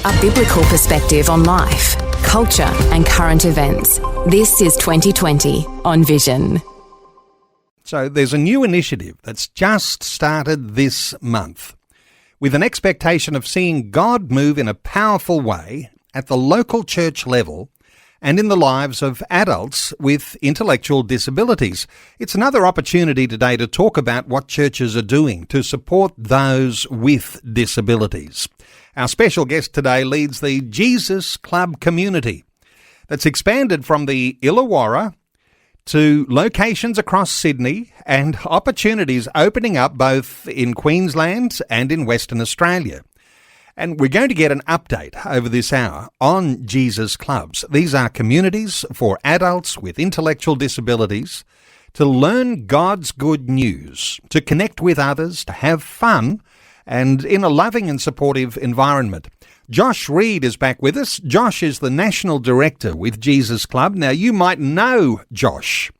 A biblical perspective on life, culture and current events. This is 2020 on Vision. So there's a new initiative that's just started this month with an expectation of seeing God move in a powerful way at the local church level and in the lives of adults with intellectual disabilities. It's another opportunity today to talk about what churches are doing to support those with disabilities. Our special guest today leads the Jesus Club community that's expanded from the Illawarra to locations across Sydney and opportunities opening up both in Queensland and in Western Australia. And we're going to get an update over this hour on Jesus Clubs. These are communities for adults with intellectual disabilities to learn God's good news, to connect with others, to have fun, and in a loving and supportive environment. Josh Reid is back with us. Josh is the National Director with Jesus Club. Now, you might know Josh.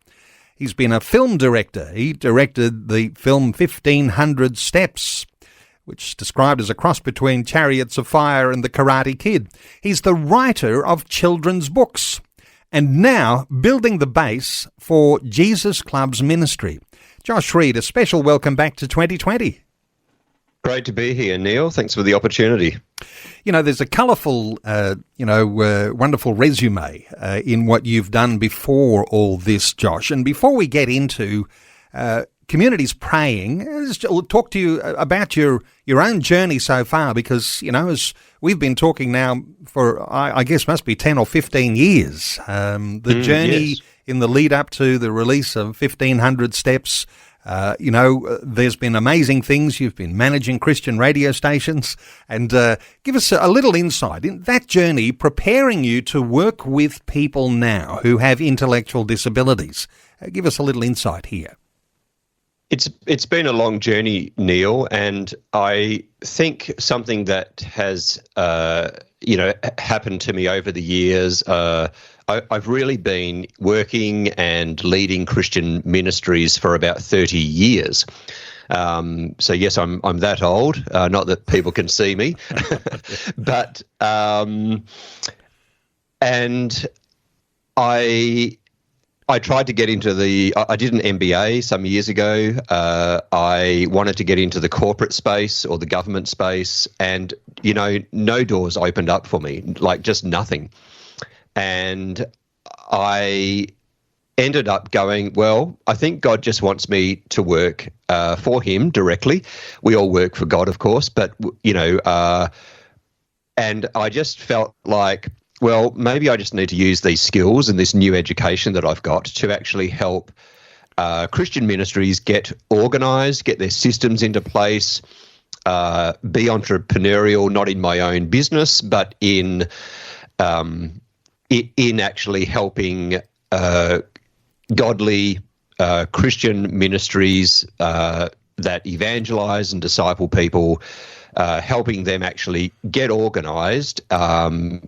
He's been a film director. He directed the film 1500 Steps, which is described as a cross between Chariots of Fire and The Karate Kid. He's the writer of children's books and now building the base for Jesus Club's ministry. Josh Reid, a special welcome back to 2020. Great to be here, Neil. Thanks for the opportunity. You know, there's a colourful, wonderful resume in what you've done before all this, Josh. And before we get into communities praying, I'll talk to you about your own journey so far, because, you know, as we've been talking now for, I guess, must be 10 or 15 years, the journey yes. in the lead up to the release of 1500 Steps. There's been amazing things. You've been managing Christian radio stations, and give us a little insight in that journey, preparing you to work with people now who have intellectual disabilities. Give us a little insight here. It's been a long journey, Neil, and I think something that has happened to me over the years. I've really been working and leading Christian ministries for about 30 years. So yes, I'm that old. Not that people can see me, but and I tried to get into I did an MBA some years ago. I wanted to get into the corporate space or the government space, and, no doors opened up for me, like just nothing. And I ended up going, well, I think God just wants me to work for him directly. We all work for God, of course, but, and I just felt like, well, maybe I just need to use these skills and this new education that I've got to actually help Christian ministries get organised, get their systems into place, be entrepreneurial, not in my own business, but in actually helping godly Christian ministries that evangelize and disciple people, helping them actually get organised, adhere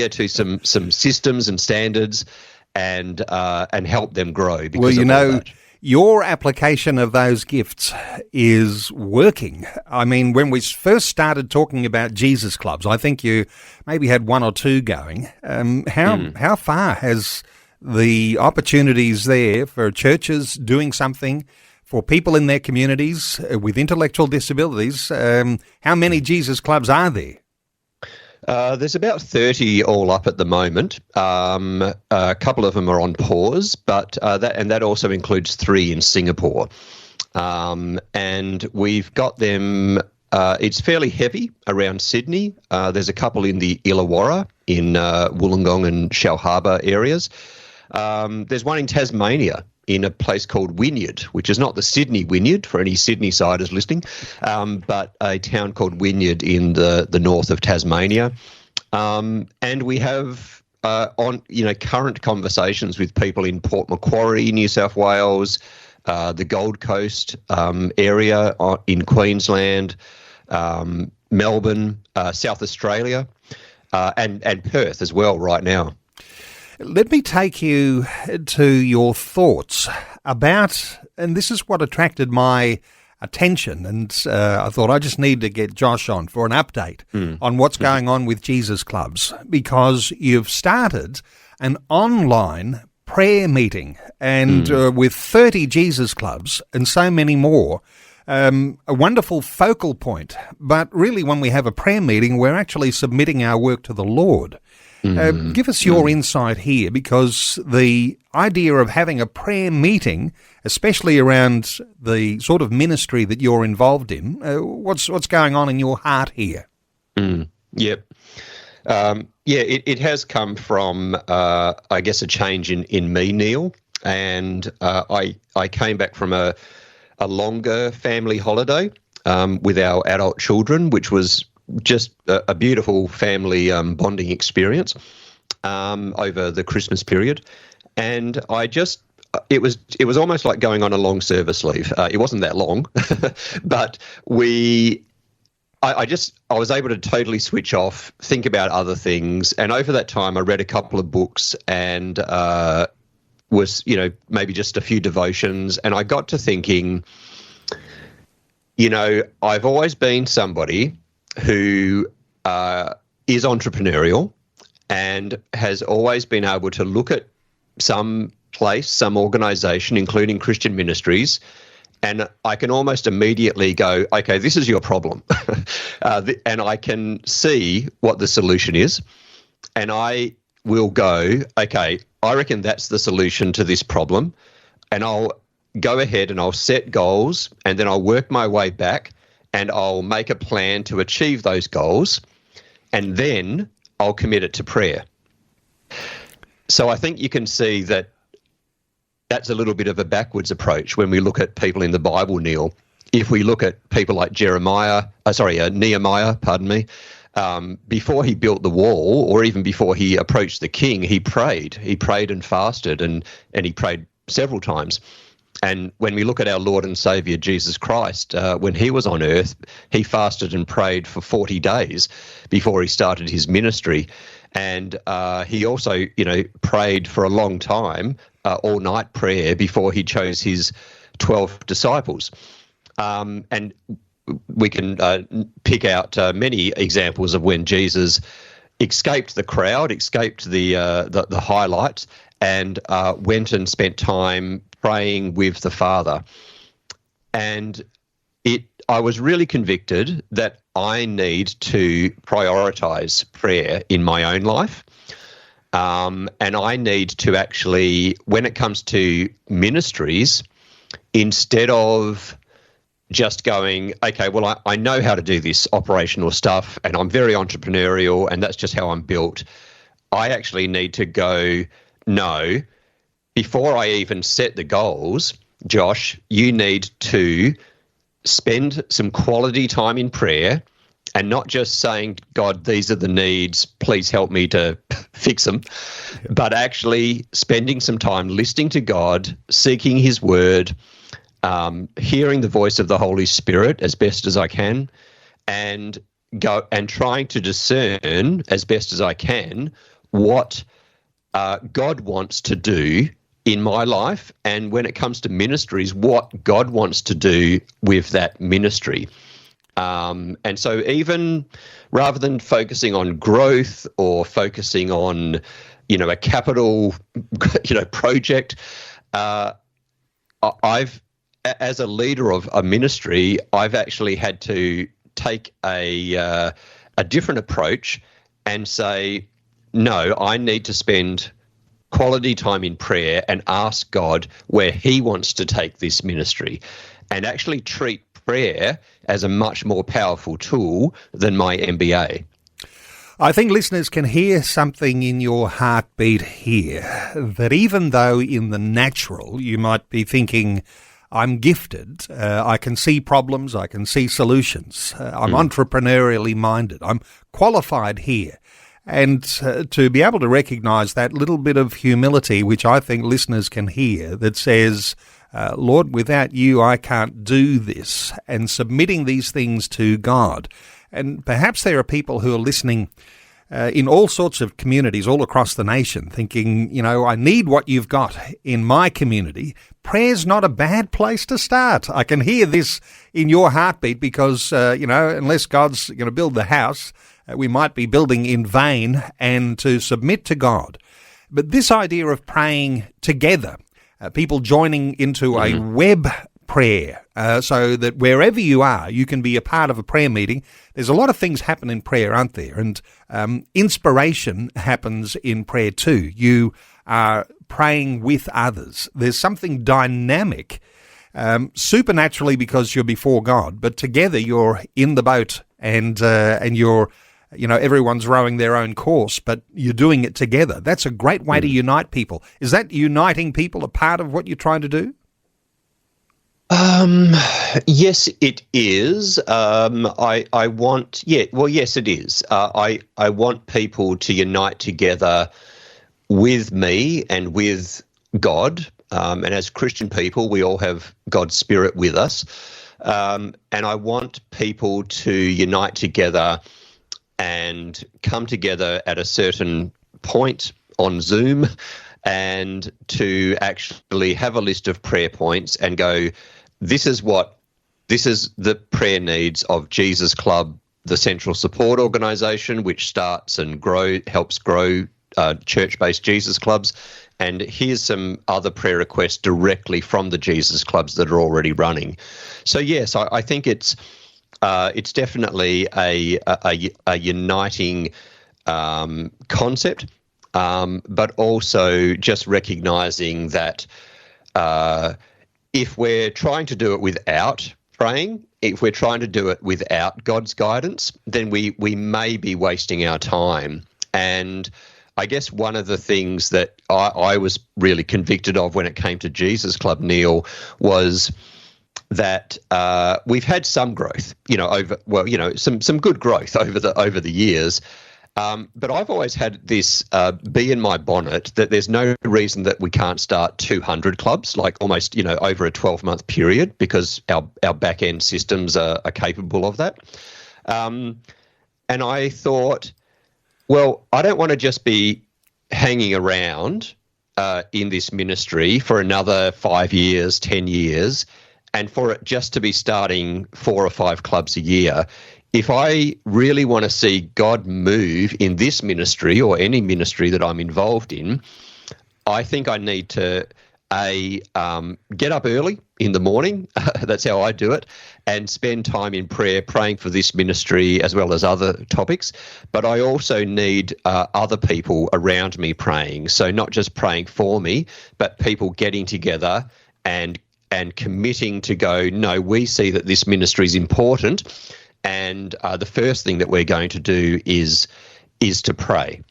to some systems and standards, and help them grow. Because your application of those gifts is working. I mean, when we first started talking about Jesus Clubs, I think you maybe had one or two going. How far has the opportunities there for churches doing something for people in their communities with intellectual disabilities? How many Jesus Clubs are there? There's about 30 all up at the moment. A couple of them are on pause, but that also includes 3 in Singapore. And we've got them. It's fairly heavy around Sydney. There's a couple in the Illawarra, in Wollongong and Shell Harbour areas. There's one in Tasmania, in a place called Wynyard, which is not the Sydney Wynyard for any Sydney-siders listening, but a town called Wynyard in the north of Tasmania. And we have current conversations with people in Port Macquarie, New South Wales, the Gold Coast area in Queensland, Melbourne, South Australia, and Perth as well right now. Let me take you to your thoughts about, and this is what attracted my attention, and I thought I just need to get Josh on for an update on what's going on with Jesus Clubs, because you've started an online prayer meeting, and with 30 Jesus Clubs and so many more, a wonderful focal point. But really, when we have a prayer meeting, we're actually submitting our work to the Lord. Give us your insight here, because the idea of having a prayer meeting, especially around the sort of ministry that you're involved in, what's going on in your heart here? Yep. It has come from, I guess, a change in me, Neil. And I came back from a longer family holiday with our adult children, which was just a beautiful family bonding experience over the Christmas period. And it was almost like going on a long service leave. It wasn't that long, but I was able to totally switch off, think about other things. And over that time, I read a couple of books and was, maybe just a few devotions. And I got to thinking, I've always been somebody who is entrepreneurial and has always been able to look at some place, some organization, including Christian ministries, and I can almost immediately go, okay, this is your problem. And I can see what the solution is. And I will go, okay, I reckon that's the solution to this problem. And I'll go ahead and I'll set goals, and then I'll work my way back, and I'll make a plan to achieve those goals, and then I'll commit it to prayer. So I think you can see that that's a little bit of a backwards approach when we look at people in the Bible, Neil. If we look at people like Nehemiah, before he built the wall, or even before he approached the king, he prayed. He prayed and fasted, and he prayed several times. And when we look at our Lord and Saviour Jesus Christ, when he was on earth, he fasted and prayed for 40 days before he started his ministry. And he also, prayed for a long time, all-night prayer, before he chose his 12 disciples. And we can pick out many examples of when Jesus escaped the crowd, escaped the highlights, and went and spent time praying with the Father. And I was really convicted that I need to prioritize prayer in my own life. And I need to actually, when it comes to ministries, instead of just going, okay, well, I know how to do this operational stuff, and I'm very entrepreneurial, and that's just how I'm built, I actually need to go, no, before I even set the goals, Josh, you need to spend some quality time in prayer, and not just saying, God, these are the needs, please help me to fix them, but actually spending some time listening to God, seeking his word, hearing the voice of the Holy Spirit as best as I can, and trying to discern as best as I can what God wants to do in my life, and when it comes to ministries, what God wants to do with that ministry. And so even rather than focusing on growth or focusing on, a capital, project, I've, as a leader of a ministry, I've actually had to take a different approach and say, no, I need to spend quality time in prayer and ask God where he wants to take this ministry, and actually treat prayer as a much more powerful tool than my MBA. I think listeners can hear something in your heartbeat here, that even though in the natural you might be thinking, I'm gifted, I can see problems, I can see solutions, I'm entrepreneurially minded, I'm qualified here. And to be able to recognise that little bit of humility, which I think listeners can hear, that says, Lord, without you I can't do this, and submitting these things to God. And perhaps there are people who are listening in all sorts of communities all across the nation, thinking, I need what you've got in my community. Prayer's not a bad place to start. I can hear this in your heartbeat because, unless God's going to build the house, we might be building in vain, and to submit to God. But this idea of praying together, people joining into a web prayer, so that wherever you are, you can be a part of a prayer meeting. There's a lot of things happen in prayer, aren't there? And inspiration happens in prayer too. You are praying with others. There's something dynamic, supernaturally, because you're before God, but together you're in the boat, and you're, everyone's rowing their own course, but you're doing it together. That's a great way to unite people. Is that uniting people a part of what you're trying to do? Yes, it is. Yes, it is. I want people to unite together with me and with God. And as Christian people, we all have God's Spirit with us. And I want people to unite together and come together at a certain point on Zoom, and to actually have a list of prayer points and go, this is the prayer needs of Jesus Club, the central support organisation, which starts and helps grow church-based Jesus Clubs. And here's some other prayer requests directly from the Jesus Clubs that are already running. So yes, I think it's definitely a uniting concept, but also just recognising that if we're trying to do it without praying, if we're trying to do it without God's guidance, then we may be wasting our time. And I guess one of the things that I was really convicted of when it came to Jesus Club, Neil, was that we've had some growth, some good growth over the years. But I've always had this bee in my bonnet that there's no reason that we can't start 200 clubs, like almost, over a 12-month period, because our back-end systems are capable of that. And I thought, well, I don't want to just be hanging around in this ministry for another 5 years, 10 years, and for it just to be starting 4 or 5 clubs a year. If I really want to see God move in this ministry or any ministry that I'm involved in, I think I need to get up early in the morning, that's how I do it, and spend time in prayer, praying for this ministry as well as other topics. But I also need other people around me praying. So not just praying for me, but people getting together and committing to go, no, we see that this ministry is important, and the first thing that we're going to do is to pray.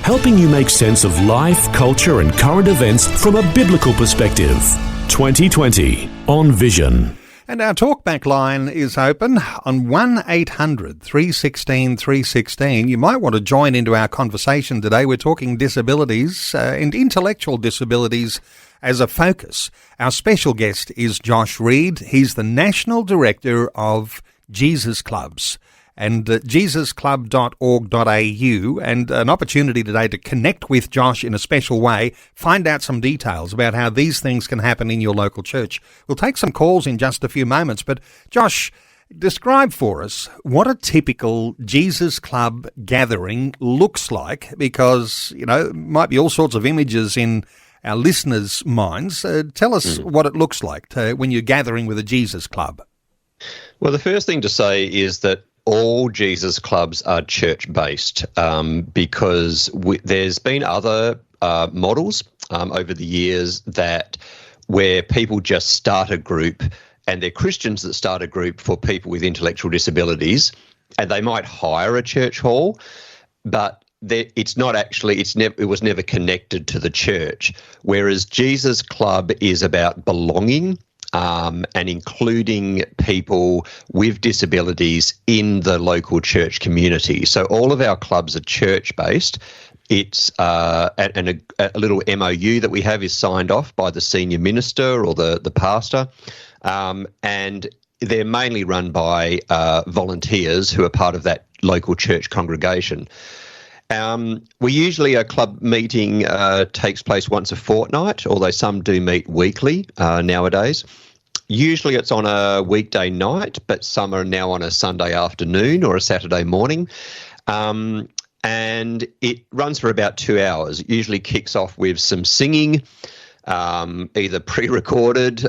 Helping you make sense of life, culture and current events from a biblical perspective. 2020 on Vision. And our talkback line is open on 1-800 316 316. You might want to join into our conversation today. We're talking disabilities and intellectual disabilities as a focus. Our special guest is Josh Reid. He's the National Director of Jesus Clubs and jesusclub.org.au, and an opportunity today to connect with Josh in a special way, find out some details about how these things can happen in your local church. We'll take some calls in just a few moments, but Josh, describe for us what a typical Jesus Club gathering looks like, because, it might be all sorts of images in our listeners' minds. Tell us what it looks like when you're gathering with a Jesus Club. Well, the first thing to say is that all Jesus Clubs are church-based, because there's been other models over the years where people just start a group, and they're Christians that start a group for people with intellectual disabilities, and they might hire a church hall, but it was never connected to the church. Whereas Jesus Club is about belonging, and including people with disabilities in the local church community. So all of our clubs are church-based. It's a little MOU that we have is signed off by the senior minister or the pastor, and they're mainly run by volunteers who are part of that local church congregation. We usually, a club meeting takes place once a fortnight, although some do meet weekly nowadays. Usually it's on a weekday night, but some are now on a Sunday afternoon or a Saturday morning. And it runs for about 2 hours. It usually kicks off with some singing, either pre-recorded,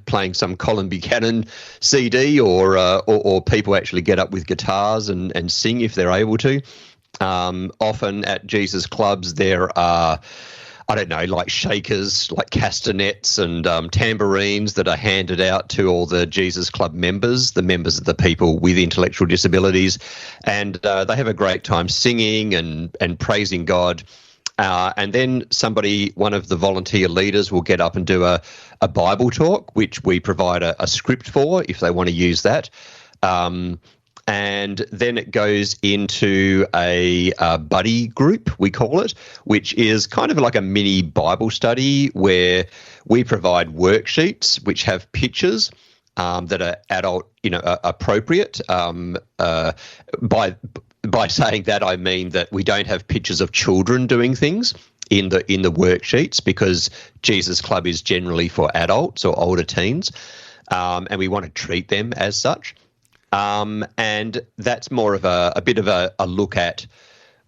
playing some Colin Buchanan CD, or people actually get up with guitars and sing if they're able to. Often at Jesus clubs there are, like shakers, like castanets and tambourines that are handed out to all the Jesus Club members, the members of the people with intellectual disabilities, and they have a great time singing and praising God. And then one of the volunteer leaders will get up and do a Bible talk, which we provide a script for if they want to use that. And then it goes into a buddy group, we call it, which is kind of like a mini Bible study where we provide worksheets which have pictures that are adult, appropriate. By saying that, I mean that we don't have pictures of children doing things in the worksheets, because Jesus Club is generally for adults or older teens, and we want to treat them as such. And that's more of a bit of a look at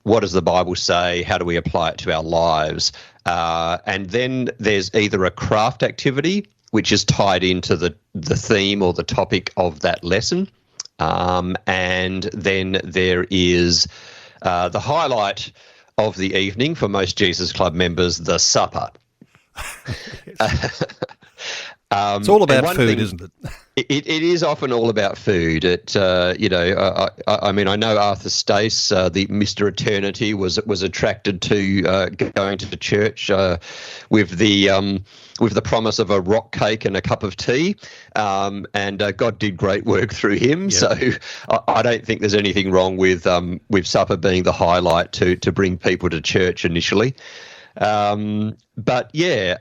what does the Bible say, how do we apply it to our lives, and then there's either a craft activity which is tied into the theme or the topic of that lesson, and then there is the highlight of the evening for most Jesus Club members, the supper. It's all about food, isn't it? It is often all about food. I know Arthur Stace, the Mr. Eternity, was attracted to going to the church with the promise of a rock cake and a cup of tea, and God did great work through him. Yep. So I don't think there's anything wrong with supper being the highlight to bring people to church initially. But yeah,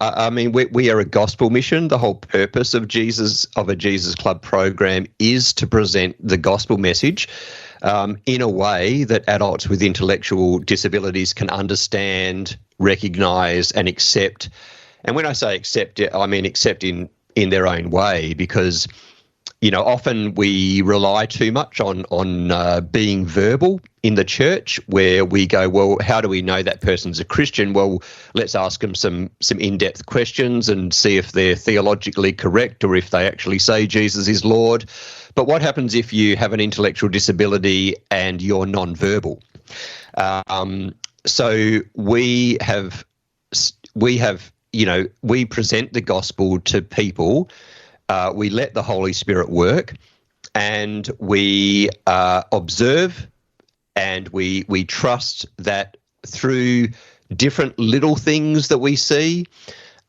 we are a gospel mission. The whole purpose of a Jesus Club program is to present the gospel message in a way that adults with intellectual disabilities can understand, recognise and accept. And when I say accept, I mean accept in their own way, because often we rely too much on being verbal in the church, where we go, well, how do we know that person's a Christian? Well, let's ask them some in-depth questions and see if they're theologically correct or if they actually say Jesus is Lord. But what happens if you have an intellectual disability and you're non-verbal? So we present the gospel to people. We let the Holy Spirit work, and we observe, and we trust that through different little things that we see.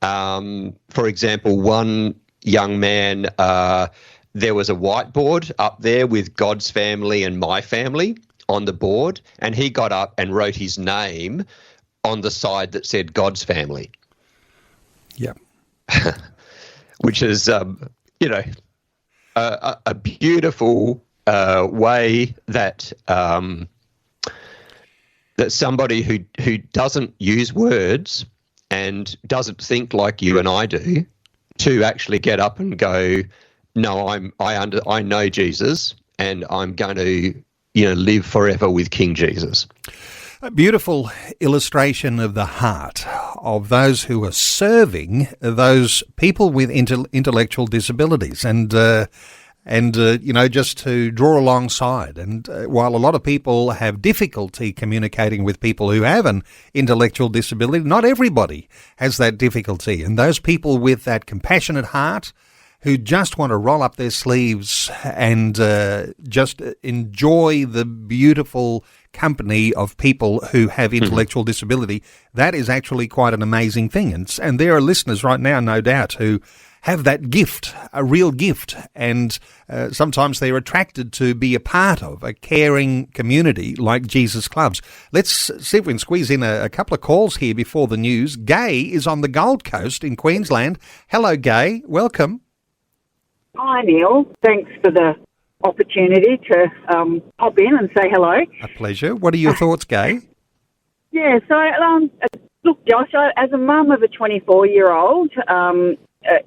For example, one young man, there was a whiteboard up there with God's family and my family on the board, and he got up and wrote his name on the side that said God's family. Yeah. Which is, a beautiful way that that somebody who doesn't use words and doesn't think like you and I do, to actually get up and go, no, I know Jesus, and I'm going to live forever with King Jesus. A beautiful illustration of the heart of those who are serving those people with intellectual disabilities, and just to draw alongside. And while a lot of people have difficulty communicating with people who have an intellectual disability, not everybody has that difficulty. And those people with that compassionate heart, who just want to roll up their sleeves and just enjoy the beautiful company of people who have intellectual disability, that is actually quite an amazing thing. And there are listeners right now, no doubt, who have that gift, a real gift, and sometimes they're attracted to be a part of a caring community like Jesus Clubs. Let's see if we can squeeze in a couple of calls here before the news. Gay is on the Gold Coast in Queensland. Hello, Gay. Welcome. Hi, Neil. Thanks for the opportunity to pop in and say hello. A pleasure. What are your thoughts, Gay? Yeah, so look, Josh, as a mum of a 24-year-old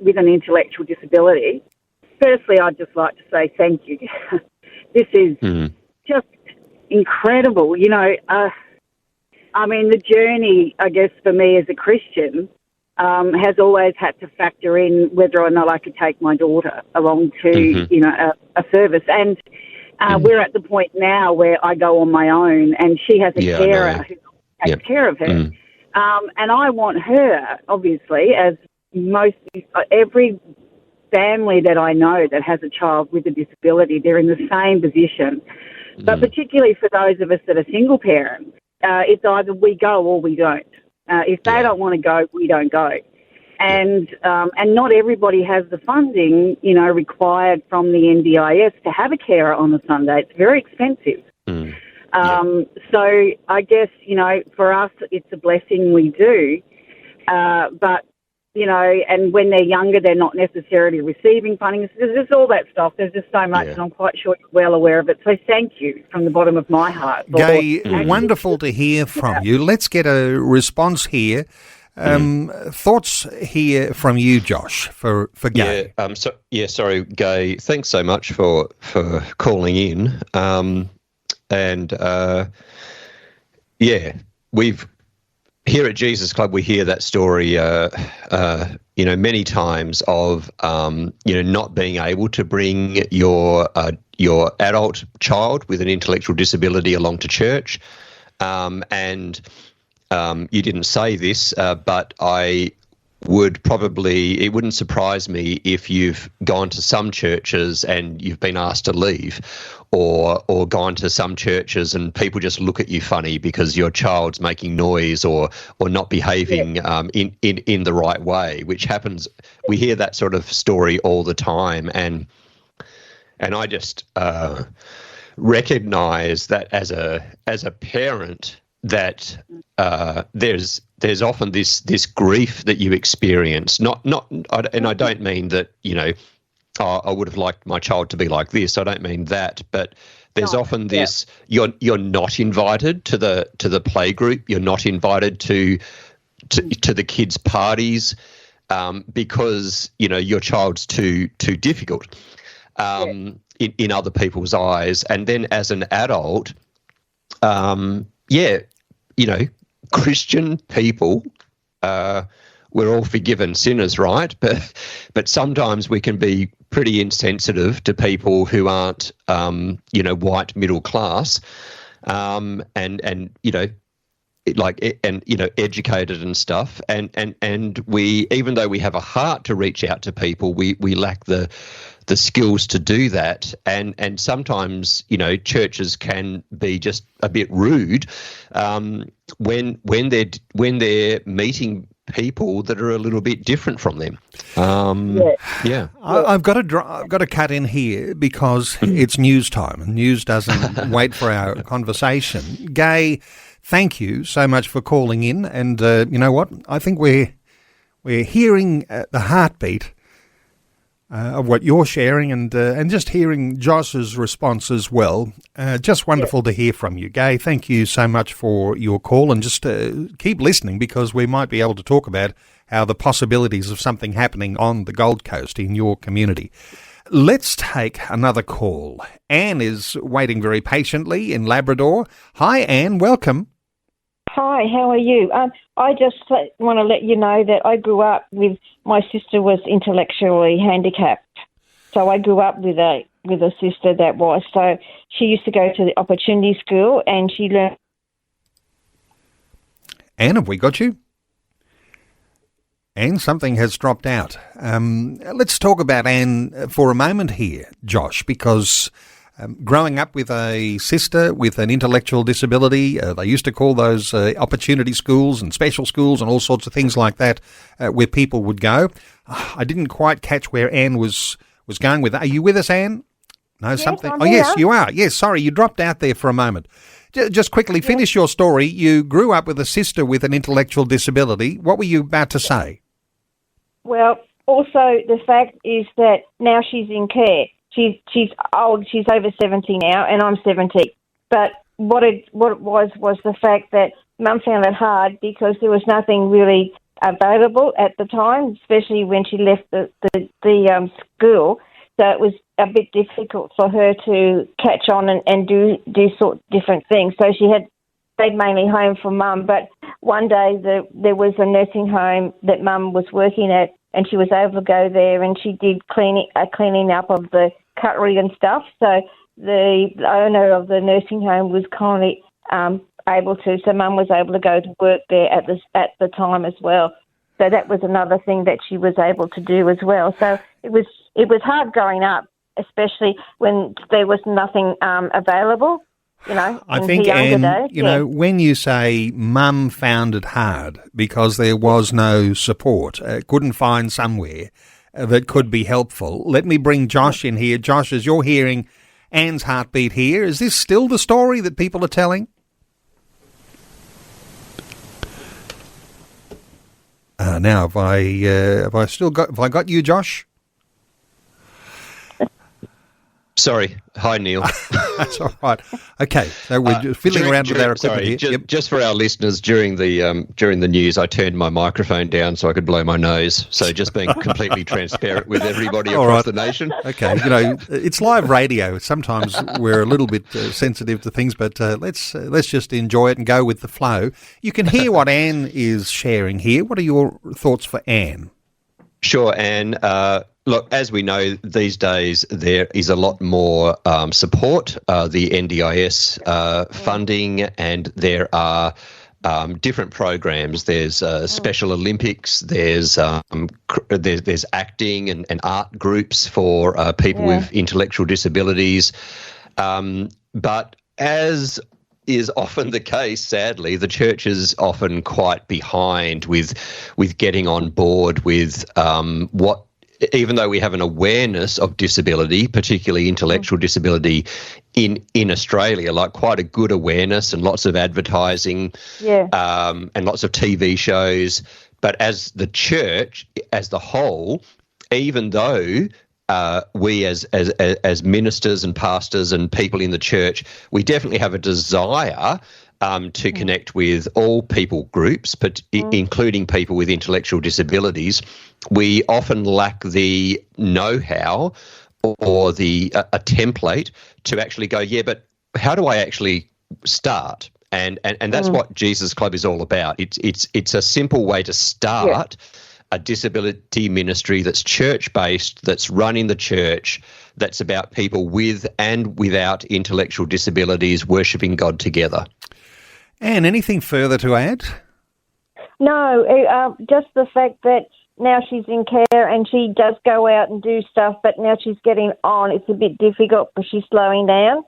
with an intellectual disability, firstly, I'd just like to say thank you. This is just incredible. You know, I mean, the journey, I guess, for me as a Christian has always had to factor in whether or not I could take my daughter along to, you know, a service. And we're at the point now where I go on my own, and she has a carer who takes care of her. And I want her, obviously, as every family that I know that has a child with a disability, they're in the same position. But particularly for those of us that are single parents, it's either we go or we don't. If they don't want to go, we don't go. And not everybody has the funding, you know, required from the NDIS to have a carer on a Sunday. It's very expensive. So I guess, you know, for us, it's a blessing we do. But, you know, and when they're younger, they're not necessarily receiving funding. There's just all that stuff. There's just so much, and I'm quite sure you're well aware of it. So thank you from the bottom of my heart. Gay, wonderful to hear from you. Let's get a response here. Thoughts here from you, Josh, for Gay. Sorry, Gay. Thanks so much for calling in. We've here at Jesus Club, we hear that story, you know, many times of, you know, not being able to bring your adult child with an intellectual disability along to church. You didn't say this, but it wouldn't surprise me if you've gone to some churches and you've been asked to leave, or gone to some churches and people just look at you funny because your child's making noise or not behaving in the right way, which happens. We hear that sort of story all the time, and I just recognise that as a parent that there's often this grief that you experience. And I don't mean that, you know, I would have liked my child to be like this. I don't mean that, but there's often this. You're not invited to the playgroup. You're not invited to the kids' parties because, you know, your child's too difficult in other people's eyes. And then as an adult, you know, Christian people, we're all forgiven sinners, right? But sometimes we can be pretty insensitive to people who aren't, you know, white middle class, and you know, educated and stuff. And we, even though we have a heart to reach out to people, we lack the skills to do that, and sometimes, you know, churches can be just a bit rude when they're meeting people that are a little bit different from them. I've got to cut in here because it's news time, and news doesn't wait for our conversation. Gay, thank you so much for calling in, and you know what? I think we're hearing the heartbeat of what you're sharing, and just hearing Josh's response as well. Just wonderful to hear from you, Gay. Thank you so much for your call, and just keep listening, because we might be able to talk about how the possibilities of something happening on the Gold Coast in your community. Let's take another call. Anne is waiting very patiently in Labrador. Hi, Anne. Welcome. Hi, how are you? I just want to let you know that I grew up with, my sister was intellectually handicapped. So I grew up with a sister that was. So she used to go to the opportunity school, and she learned. Anne, have we got you? Anne, something has dropped out. Let's talk about Anne for a moment here, Josh, because growing up with a sister with an intellectual disability, they used to call those opportunity schools and special schools and all sorts of things like that, where people would go. I didn't quite catch where Anne was going with that. Are you with us, Anne? No, yes, something. I'm Oh, here. yes, you are. Yes, sorry, you dropped out there for a moment. Just quickly, finish your story. You grew up with a sister with an intellectual disability. What were you about to say? Well, also the fact is that now she's in care. She's old. She's over 70 now, and I'm 70. But what it was the fact that Mum found it hard because there was nothing really available at the time, especially when she left the school. So it was a bit difficult for her to catch on and do sort of different things. So she had stayed mainly home for Mum. But one day there was a nursing home that Mum was working at, and she was able to go there, and she did cleaning up of the cutlery and stuff. So the owner of the nursing home was kindly able to. So Mum was able to go to work there at the time as well. So that was another thing that she was able to do as well. So it was hard growing up, especially when there was nothing available. I think, Anne, when you say Mum found it hard because there was no support, couldn't find somewhere that could be helpful. Let me bring Josh in here. Josh, as you're hearing Anne's heartbeat here, is this still the story that people are telling? Now, have I got you, Josh? Sorry. Hi, Neil. That's all right. Okay, so we're just fiddling around with our equipment here. Just for our listeners, during the news, I turned my microphone down so I could blow my nose. So just being completely transparent with everybody across the nation. Okay, it's live radio. Sometimes we're a little bit sensitive to things, but let's just enjoy it and go with the flow. You can hear what Anne is sharing here. What are your thoughts for Anne? Sure, Anne. Look, as we know, these days there is a lot more support, the NDIS funding, and there are different programs. There's Special Olympics, there's acting and art groups for people with intellectual disabilities. But as is often the case, sadly, the church is often quite behind with getting on board with what. Even though we have an awareness of disability, particularly intellectual disability in Australia, like quite a good awareness and lots of advertising and lots of TV shows. But as the church, as the whole, even though we as ministers and pastors and people in the church, we definitely have a desire to connect with all people groups, but including people with intellectual disabilities. We often lack the know-how or a template to actually go, but how do I actually start? And that's what Jesus Club is all about. It's a simple way to start a disability ministry that's church-based, that's run in the church, that's about people with and without intellectual disabilities worshipping God together. Anne, anything further to add? No, just the fact that now she's in care and she does go out and do stuff, but now she's getting on. It's a bit difficult because she's slowing down.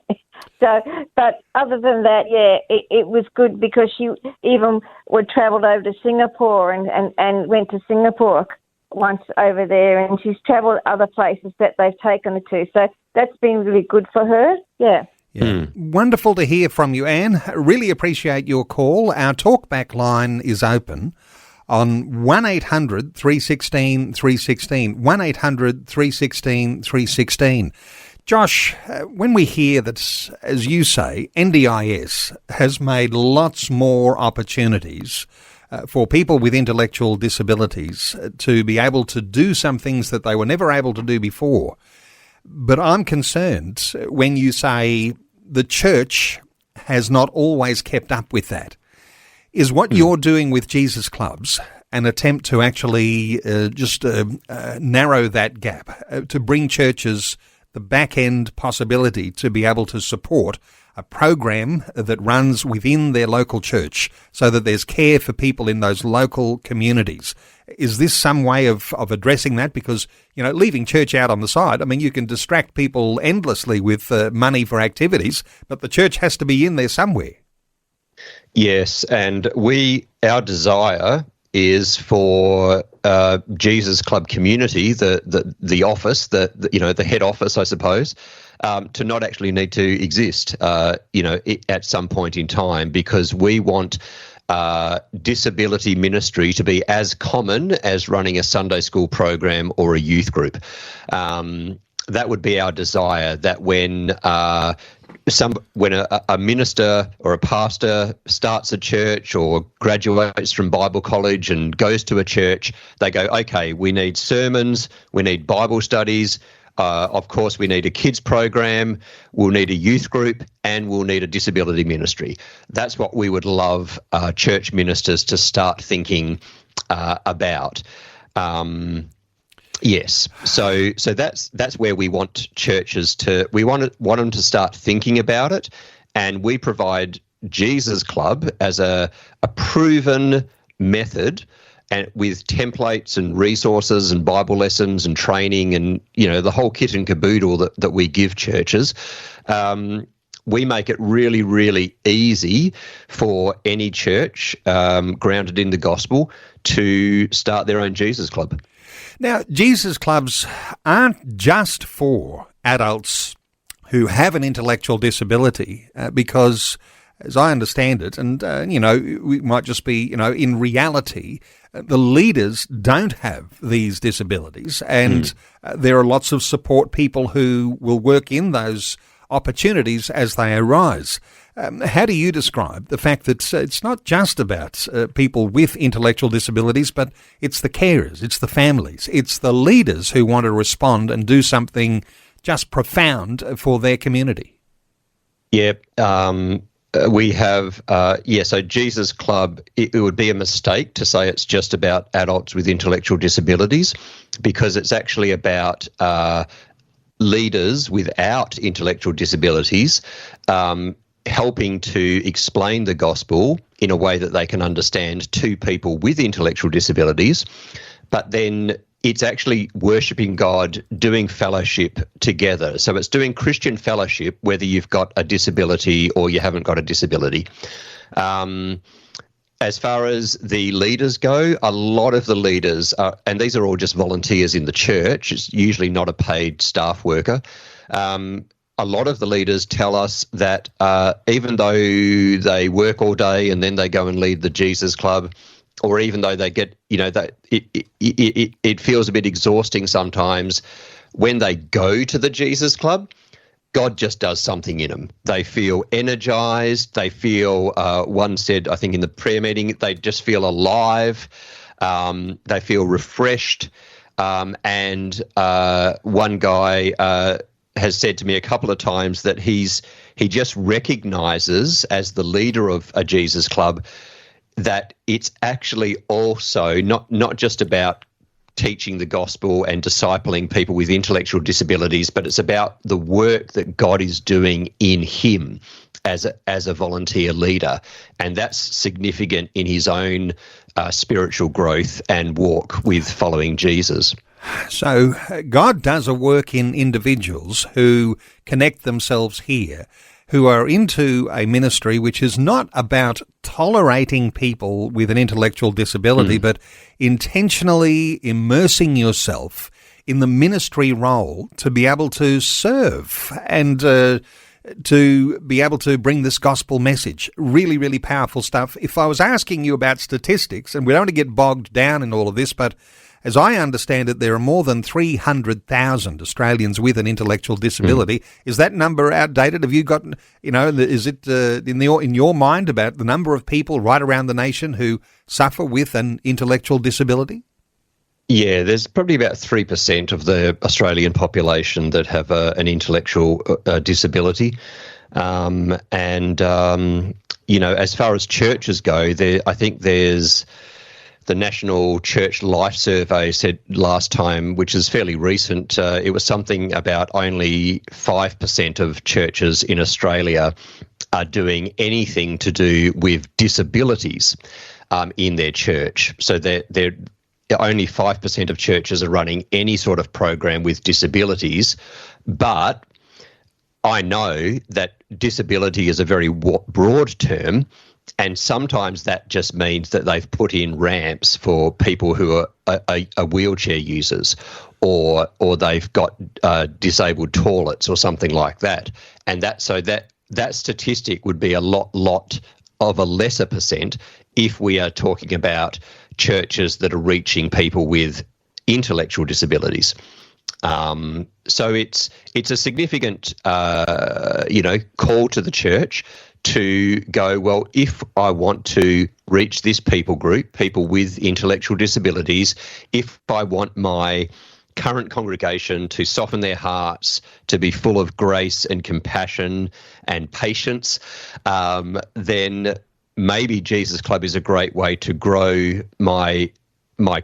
So, but other than that, it was good because she even travelled over to Singapore and went to Singapore once over there, and she's travelled other places that they've taken her to. So that's been really good for her, Yeah. Wonderful to hear from you, Anne. Really appreciate your call. Our talkback line is open on 1-800-316-316, 1-800-316-316. Josh, when we hear that, as you say, NDIS has made lots more opportunities for people with intellectual disabilities to be able to do some things that they were never able to do before, but I'm concerned when you say the church has not always kept up with that. Is what you're doing with Jesus Clubs an attempt to actually narrow that gap, to bring churches the back-end possibility to be able to support a program that runs within their local church so that there's care for people in those local communities? Is this some way of addressing that? Because, leaving church out on the side, you can distract people endlessly with money for activities, but the church has to be in there somewhere. Yes, and our desire is for Jesus Club community, the office, the head office, I suppose, to not actually need to exist, at some point in time, because we want disability ministry to be as common as running a Sunday school program or a youth group. That would be our desire, that when when a minister or a pastor starts a church or graduates from Bible college and goes to a church, they go, okay, we need sermons, we need Bible studies, of course we need a kids program, we'll need a youth group, and we'll need a disability ministry. That's what we would love church ministers to start thinking about. Yes, so that's where we want churches to. We want them to start thinking about it, and we provide Jesus Club as a proven method, and with templates and resources and Bible lessons and training and the whole kit and caboodle that we give churches. We make it really, really easy for any church grounded in the gospel to start their own Jesus Club. Now, Jesus Clubs aren't just for adults who have an intellectual disability because, as I understand it, and, we might just be, in reality, the leaders don't have these disabilities, and there are lots of support people who will work in those opportunities as they arise. How do you describe the fact that it's not just about people with intellectual disabilities, but it's the carers, it's the families, it's the leaders who want to respond and do something just profound for their community? Yeah, we have, so Jesus Club, it would be a mistake to say it's just about adults with intellectual disabilities, because it's actually about leaders without intellectual disabilities helping to explain the gospel in a way that they can understand to people with intellectual disabilities, but then it's actually worshipping God, doing fellowship together. So it's doing Christian fellowship whether you've got a disability or you haven't got a disability. As far as the leaders go, a lot of the leaders are, and these are all just volunteers in the church, it's usually not a paid staff worker. A lot of the leaders tell us that even though they work all day and then they go and lead the Jesus Club, or even though they get, that it feels a bit exhausting sometimes, when they go to the Jesus Club, God just does something in them. They feel energized. They feel, one said, I think in the prayer meeting, they just feel alive. They feel refreshed. And one guy has said to me a couple of times that he just recognizes, as the leader of a Jesus Club, that it's actually also not just about teaching the gospel and discipling people with intellectual disabilities, but it's about the work that God is doing in him as a volunteer leader. And that's significant in his own spiritual growth and walk with following Jesus. So God does a work in individuals who connect themselves here, who are into a ministry which is not about tolerating people with an intellectual disability, but intentionally immersing yourself in the ministry role to be able to serve and to be able to bring this gospel message. Really, really powerful stuff. If I was asking you about statistics, and we don't want to get bogged down in all of this, but as I understand it, there are more than 300,000 Australians with an intellectual disability. Is that number outdated? Have you got, is it in your mind about the number of people right around the nation who suffer with an intellectual disability? Yeah, there's probably about 3% of the Australian population that have an intellectual disability. As far as churches go, I think there's the National Church Life Survey said last time, which is fairly recent, it was something about only 5% of churches in Australia are doing anything to do with disabilities in their church. So they're only 5% of churches are running any sort of program with disabilities, but I know that disability is a very broad term, and sometimes that just means that they've put in ramps for people who are wheelchair users, or they've got disabled toilets or something like that. And that statistic would be a lot of a lesser percent if we are talking about churches that are reaching people with intellectual disabilities. So it's a significant, call to the church to go, well, if I want to reach this people group, people with intellectual disabilities, if I want my current congregation to soften their hearts, to be full of grace and compassion and patience, then maybe Jesus Club is a great way to grow my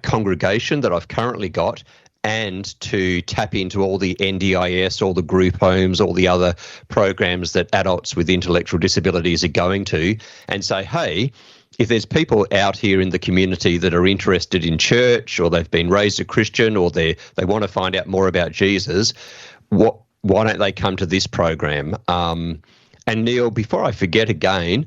congregation that I've currently got, and to tap into all the NDIS, all the group homes, all the other programs that adults with intellectual disabilities are going to, and say, hey, if there's people out here in the community that are interested in church, or they've been raised a Christian, or they want to find out more about Jesus, why don't they come to this program? And Neil, before I forget again,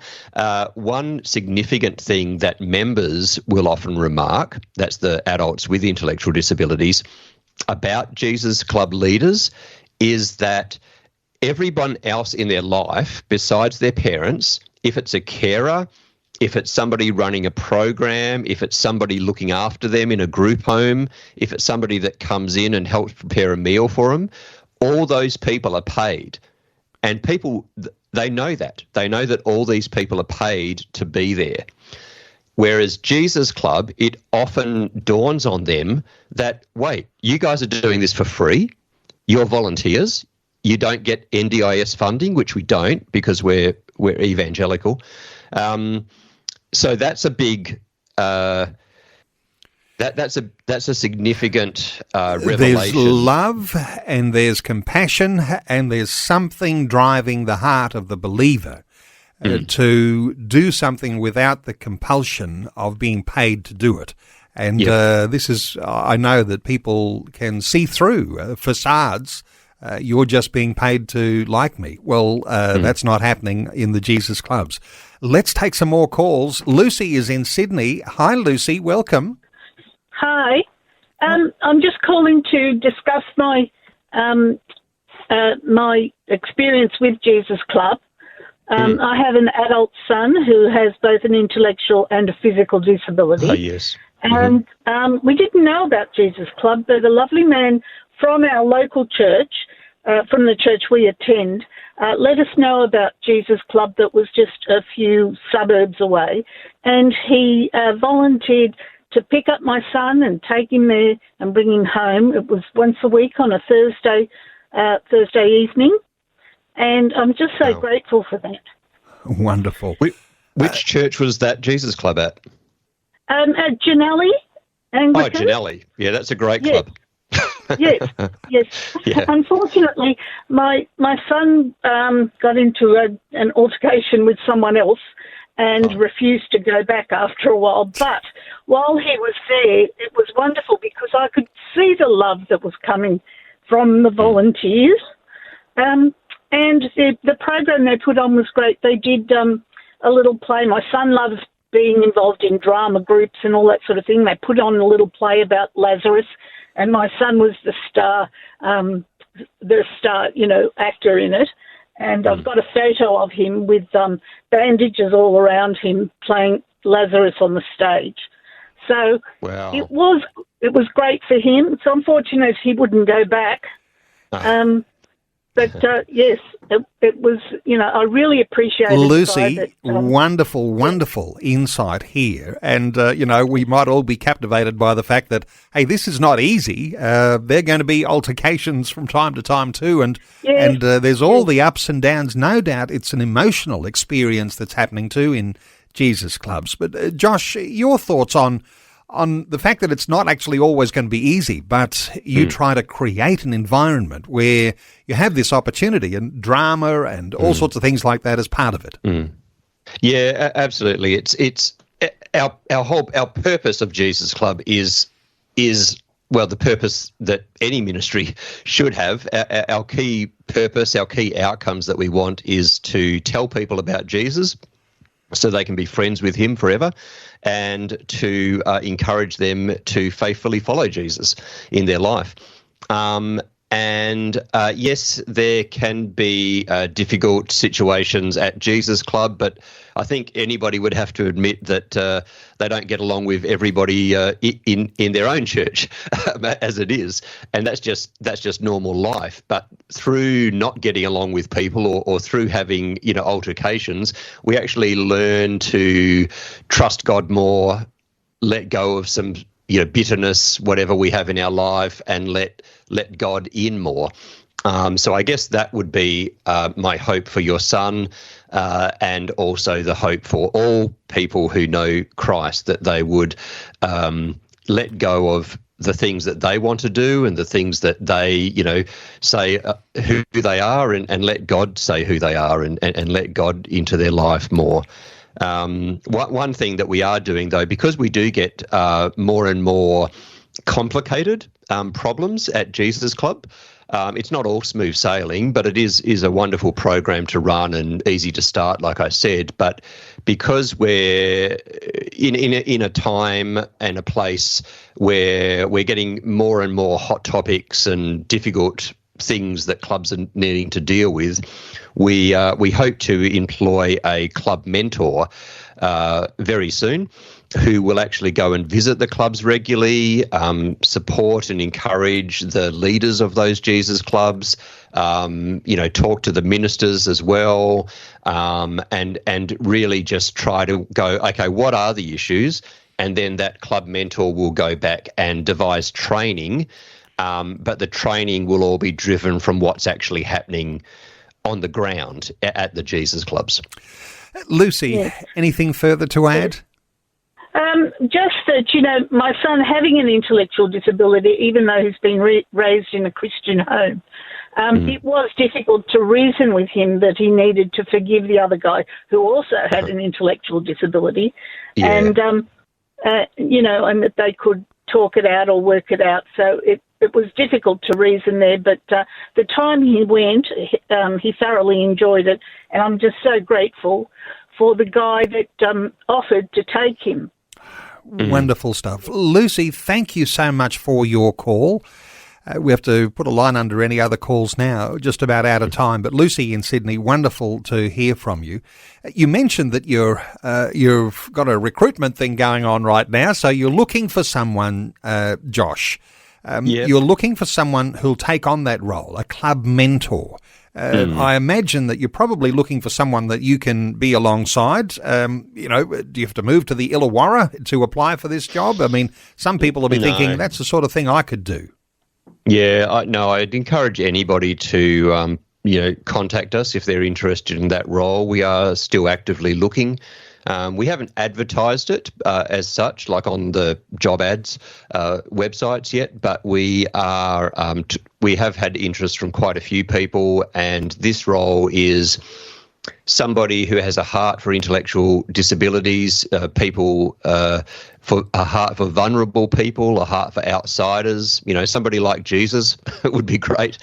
one significant thing that members will often remark, that's the adults with intellectual disabilities, about Jesus Club leaders, is that everyone else in their life, besides their parents, if it's a carer, if it's somebody running a program, if it's somebody looking after them in a group home, if it's somebody that comes in and helps prepare a meal for them, all those people are paid. And people, they know that. They know that all these people are paid to be there. Whereas Jesus Club, it often dawns on them that, wait, you guys are doing this for free. You're volunteers. You don't get NDIS funding, which we don't because we're evangelical. So that's a big that's a significant revelation. There's love and there's compassion and there's something driving the heart of the believer to do something without the compulsion of being paid to do it. And this is, I know that people can see through facades. You're just being paid to like me. Well, that's not happening in the Jesus Clubs. Let's take some more calls. Lucy is in Sydney. Hi, Lucy. Welcome. Hi. I'm just calling to discuss my my experience with Jesus Club. I have an adult son who has both an intellectual and a physical disability. Oh, yes. And we didn't know about Jesus Club, but a lovely man from our local church, from the church we attend, let us know about Jesus Club that was just a few suburbs away. And he volunteered to pick up my son and take him there and bring him home. It was once a week on a Thursday evening. And I'm just so grateful for that. Wonderful. Which church was that Jesus Club at? At Janelli. Anglican. Oh, Janelli. Yeah, that's a great club. Yes. Yeah. Unfortunately, my son got into an altercation with someone else and refused to go back after a while. But while he was there, it was wonderful because I could see the love that was coming from the volunteers. And the program they put on was great. They did a little play. My son loves being involved in drama groups and all that sort of thing. They put on a little play about Lazarus, and my son was the star, actor in it. And I've got a photo of him with bandages all around him playing Lazarus on the stage. So it was great for him. It's unfortunate he wouldn't go back. But yes, it was, I really appreciated Lucy, wonderful insight here. And, we might all be captivated by the fact that, hey, this is not easy. There are going to be altercations from time to time too. And there's all the ups and downs. No doubt it's an emotional experience that's happening too in Jesus Clubs. But Josh, your thoughts on the fact that it's not actually always going to be easy, but you try to create an environment where you have this opportunity and drama and all sorts of things like that as part of it. Yeah, absolutely. It's our purpose of Jesus Club is the purpose that any ministry should have. Our key purpose, our key outcomes that we want is to tell people about Jesus so they can be friends with him forever, and to encourage them to faithfully follow Jesus in their life. And And yes, there can be difficult situations at Jesus Club, but I think anybody would have to admit that they don't get along with everybody in their own church as it is, and that's just normal life. But through not getting along with people or through having altercations, we actually learn to trust God more, let go of some bitterness, whatever we have in our life, and let God in more. So I guess that would be my hope for your son, and also the hope for all people who know Christ, that they would let go of the things that they want to do and the things that they, say who they are, and let God say who they are, and let God into their life more. One thing that we are doing, though, because we do get more and more complicated problems at Jesus Club, it's not all smooth sailing, but it is a wonderful program to run and easy to start, like I said. But because we're in a time and a place where we're getting more and more hot topics and difficult things that clubs are needing to deal with, we hope to employ a club mentor very soon, who will actually go and visit the clubs regularly, support and encourage the leaders of those Jesus clubs, talk to the ministers as well, and really just try to go, okay, what are the issues? And then that club mentor will go back and devise training, but the training will all be driven from what's actually happening on the ground at the Jesus clubs. Lucy, Yes. anything further to add? Just that, my son having an intellectual disability, even though he's been raised in a Christian home, it was difficult to reason with him that he needed to forgive the other guy who also had an intellectual disability, and that they could talk it out or work it out. So it was difficult to reason there, but the time he went, he thoroughly enjoyed it, and I'm just so grateful for the guy that offered to take him. Wonderful stuff. Lucy, thank you so much for your call. We have to put a line under any other calls now, just about out of time. But Lucy in Sydney, wonderful to hear from you. You mentioned that you've got a recruitment thing going on right now, so you're looking for someone, Josh. Yep. You're looking for someone who'll take on that role, a club mentor. I imagine that you're probably looking for someone that you can be alongside. Do you have to move to the Illawarra to apply for this job? I mean, some people will be thinking that's the sort of thing I could do. Yeah, I'd encourage anybody to, contact us if they're interested in that role. We are still actively looking. We haven't advertised it as such, like on the job ads websites yet, but we are. We have had interest from quite a few people, and this role is somebody who has a heart for intellectual disabilities, people for a heart for vulnerable people, a heart for outsiders. Somebody like Jesus would be great.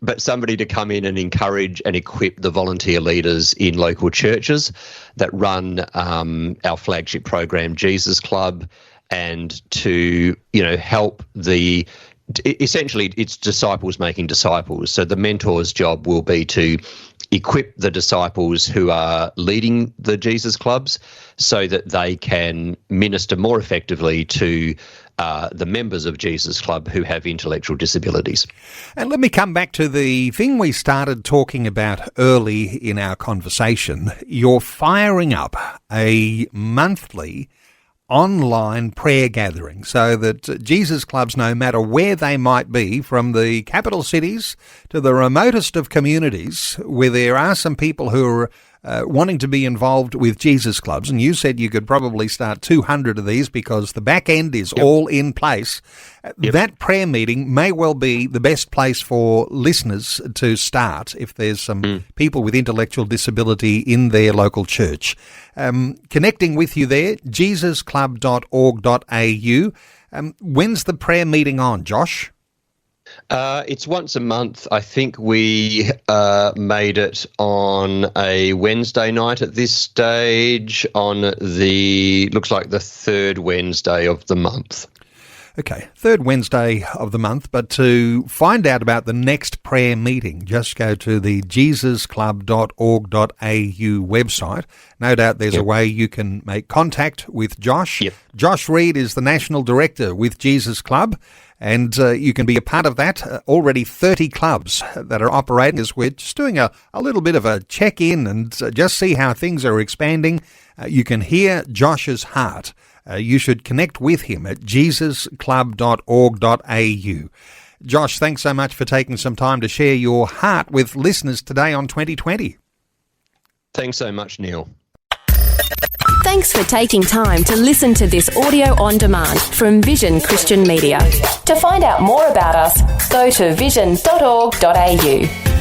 But somebody to come in and encourage and equip the volunteer leaders in local churches that run our flagship program, Jesus Club, and to, help essentially it's disciples making disciples. So the mentor's job will be to equip the disciples who are leading the Jesus clubs so that they can minister more effectively to the members of Jesus Club who have intellectual disabilities. And let me come back to the thing we started talking about early in our conversation. You're firing up a monthly online prayer gathering so that Jesus clubs, no matter where they might be, from the capital cities to the remotest of communities where there are some people who are wanting to be involved with Jesus clubs, and you said you could probably start 200 of these because the back end is all in place. That prayer meeting may well be the best place for listeners to start if there's some people with intellectual disability in their local church. Connecting with you there, jesusclub.org.au. When's the prayer meeting on, Josh? It's once a month. I think we made it on a Wednesday night at this stage, on looks like the third Wednesday of the month. Okay, third Wednesday of the month, but to find out about the next prayer meeting, just go to the jesusclub.org.au website. No doubt there's a way you can make contact with Josh. Yep. Josh Reid is the National Director with Jesus Club, and you can be a part of that. Already 30 clubs that are operating, as we're just doing a little bit of a check-in and just see how things are expanding. You can hear Josh's heart. You should connect with him at jesusclub.org.au. Josh, thanks so much for taking some time to share your heart with listeners today on 2020. Thanks so much, Neil. Thanks for taking time to listen to this audio on demand from Vision Christian Media. To find out more about us, go to vision.org.au.